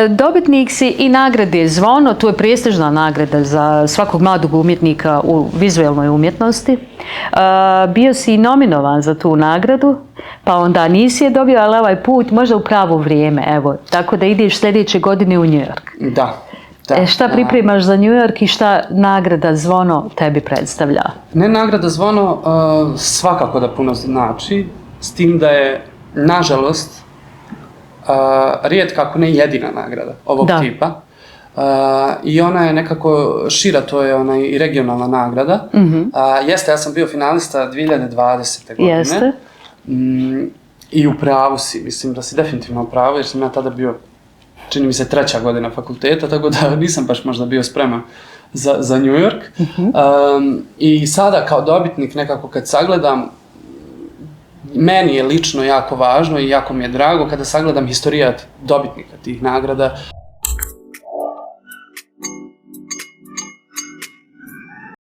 Dobitnik si i nagrade Zvono, to je prestižna nagrada za svakog mladog umjetnika u vizualnoj umjetnosti. Bio si i nominovan za tu nagradu, pa onda nisi je dobio, ali ovaj put možda u pravo vrijeme, evo, tako da ideš sljedeće godine u New York. Da. Šta pripremaš za New York i šta nagrada Zvono tebi predstavlja? Ne, nagrada Zvono svakako da puno znači, s tim da je, nažalost, rijetka, ako ne jedina nagrada ovog tipa. I ona je nekako šira, to je ona i regionalna nagrada. Jeste, ja sam bio finalista 2020. godine. Jeste. I u pravu si, mislim da si definitivno u pravu, jer sam ja tada bio, čini mi se, 3. godina fakulteta, tako da nisam baš možda bio spreman za New York. I sada kao dobitnik nekako kad sagledam, meni je lično jako važno i jako mi je drago kada sagledam historijat dobitnika tih nagrada.